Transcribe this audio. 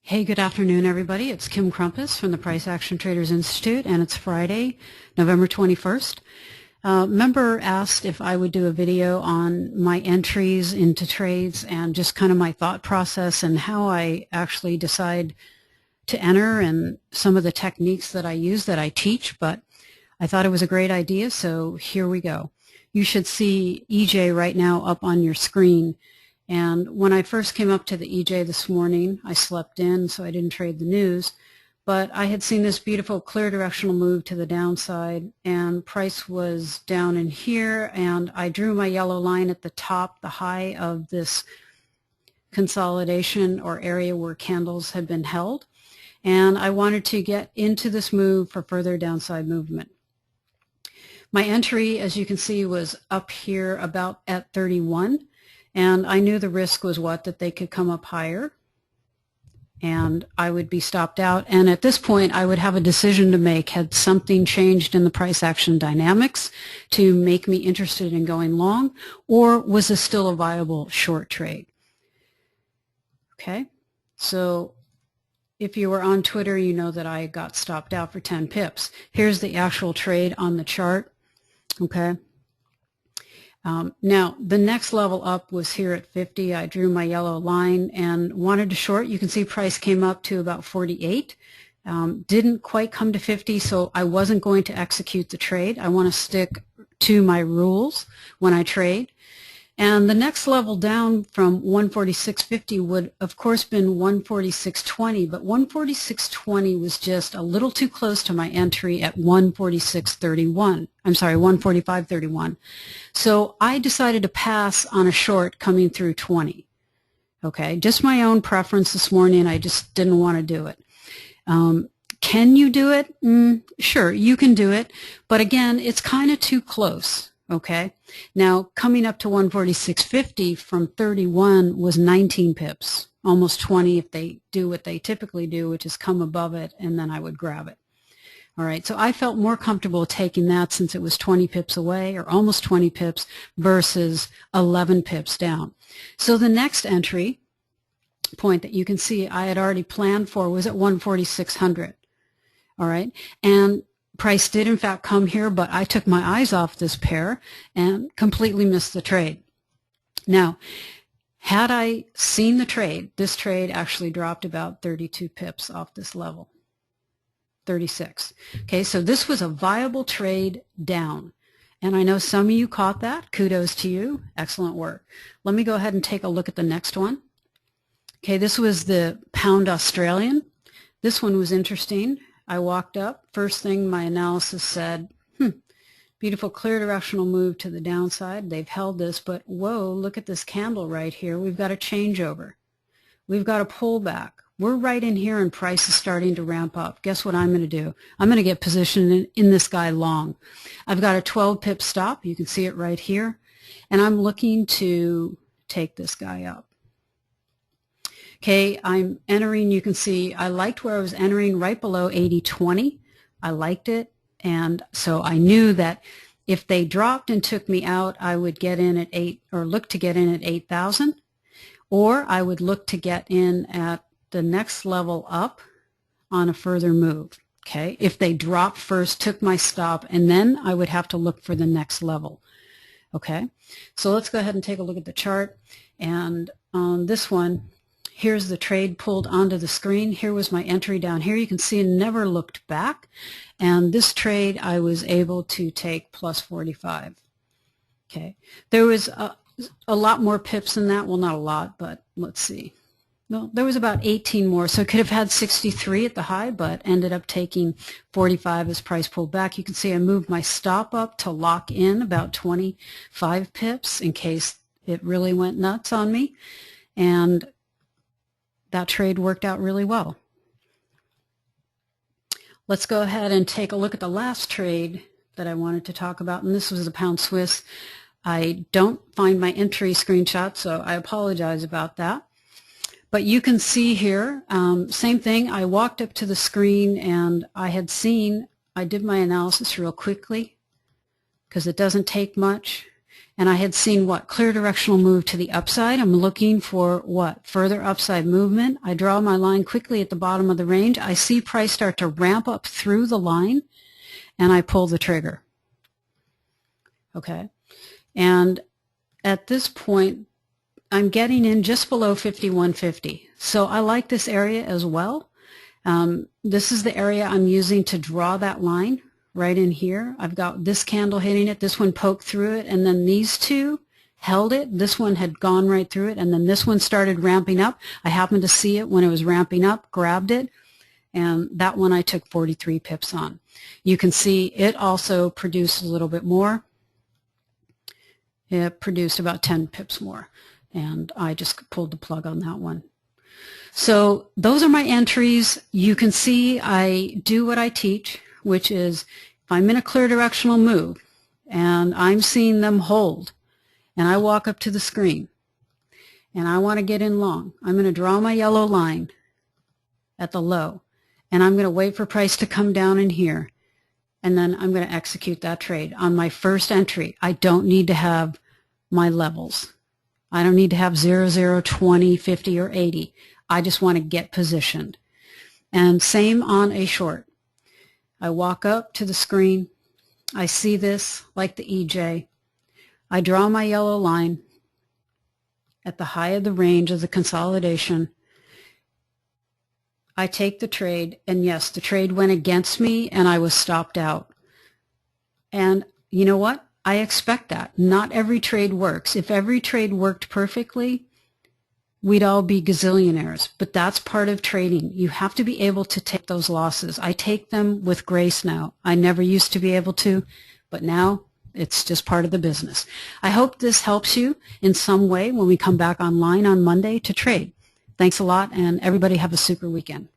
Hey, good afternoon, everybody. It's Kim Crumpus from the Price Action Traders Institute, and it's Friday, November 21st. Member asked if I would do a video on my entries into trades and just kind of my thought process and how I actually decide to enter and some of the techniques that I use that I teach, but I thought it was a great idea, so here we go. You should see EJ right now up on your screen. And when I first came up to the EJ this morning, I slept in, so I didn't trade the news. But I had seen this beautiful clear directional move to the downside, and price was down in here, and I drew my yellow line at the top, the high of this consolidation or area where candles had been held. And I wanted to get into this move for further downside movement. My entry, as you can see, was up here about at 31. And I knew the risk was that they could come up higher and I would be stopped out. And at this point, I would have a decision to make. Had something changed in the price action dynamics to make me interested in going long, or was this still a viable short trade? Okay, so if you were on Twitter, you know that I got stopped out for 10 pips. Here's the actual trade on the chart. Okay. Now, the next level up was here at 50. I drew my yellow line and wanted to short. You can see price came up to about 48. Didn't quite come to 50, so I wasn't going to execute the trade. I want to stick to my rules when I trade. And the next level down from 146.50 would, of course, been 146.20, but 146.20 was just a little too close to my entry at 146.31. I'm sorry, 145.31. So I decided to pass on a short coming through 20. Okay, just my own preference this morning. I just didn't want to do it. Can you do it? Sure, you can do it. But again, it's kind of too close. Okay, now coming up to 146.50 from 31 was 19 pips, almost 20 if they do what they typically do, which is come above it, and then I would grab it. All right, so I felt more comfortable taking that since it was 20 pips away, or almost 20 pips, versus 11 pips down. So the next entry point that you can see I had already planned for was at 146.00. All right, and price did in fact come here, but I took my eyes off this pair and completely missed the trade. Now, had I seen the trade, this trade actually dropped about 32 pips off this level, 36. Okay, so this was a viable trade down. And I know some of you caught that. Kudos to you. Excellent work. Let me go ahead and take a look at the next one. Okay, this was the pound Australian. This one was interesting. I walked up. First thing my analysis said, beautiful clear directional move to the downside. They've held this, but whoa, look at this candle right here. We've got a changeover. We've got a pullback. We're right in here and price is starting to ramp up. Guess what I'm going to do? I'm going to get positioned in this guy long. I've got a 12 pip stop. You can see it right here. And I'm looking to take this guy up. Okay, I'm entering, you can see I liked where I was entering right below 80.20. I liked it, and so I knew that if they dropped and took me out, I would get in at 8, or look to get in at 8,000, or I would look to get in at the next level up on a further move. Okay, if they dropped first, took my stop, and then I would have to look for the next level. Okay, so let's go ahead and take a look at the chart, and on this one, here's the trade pulled onto the screen. Here was my entry down here. You can see it never looked back. And this trade I was able to take plus 45. Okay. There was a lot more pips than that. Well, not a lot, but let's see. No, there was about 18 more. So it could have had 63 at the high, but ended up taking 45 as price pulled back. You can see I moved my stop up to lock in about 25 pips in case it really went nuts on me. And that trade worked out really well. Let's go ahead and take a look at the last trade that I wanted to talk about, and this was the pound Swiss. I don't find my entry screenshot, so I apologize about that. But you can see here, same thing. I walked up to the screen and I did my analysis real quickly because it doesn't take much. and I had seen what? Clear directional move to the upside. I'm looking for what? Further upside movement. I draw my line quickly at the bottom of the range. I see price start to ramp up through the line, and I pull the trigger. Okay, and at this point, I'm getting in just below 51.50. So I like this area as well. This is the area I'm using to draw that line right in here. I've got this candle hitting it, this one poked through it, and then these two held it. This one had gone right through it, and then this one started ramping up. I happened to see it when it was ramping up, grabbed it, and that one I took 43 pips on. You can see it also produced a little bit more. It produced about 10 pips more, and I just pulled the plug on that one. So those are my entries. You can see I do what I teach, which is if I'm in a clear directional move and I'm seeing them hold and I walk up to the screen and I want to get in long, I'm going to draw my yellow line at the low and I'm going to wait for price to come down in here, and then I'm going to execute that trade on my first entry. I don't need to have my levels. I don't need to have 0, 0, 20, 50, or 80. I just want to get positioned. And same on a short. I walk up to the screen. I see this like the EJ. I draw my yellow line at the high of the range of the consolidation. I take the trade, and yes, the trade went against me and I was stopped out. And you know what? I expect that. Not every trade works. If every trade worked perfectly, we'd all be gazillionaires, but that's part of trading. You have to be able to take those losses. I take them with grace now. I never used to be able to, but now it's just part of the business. I hope this helps you in some way when we come back online on Monday to trade. Thanks a lot, and everybody have a super weekend.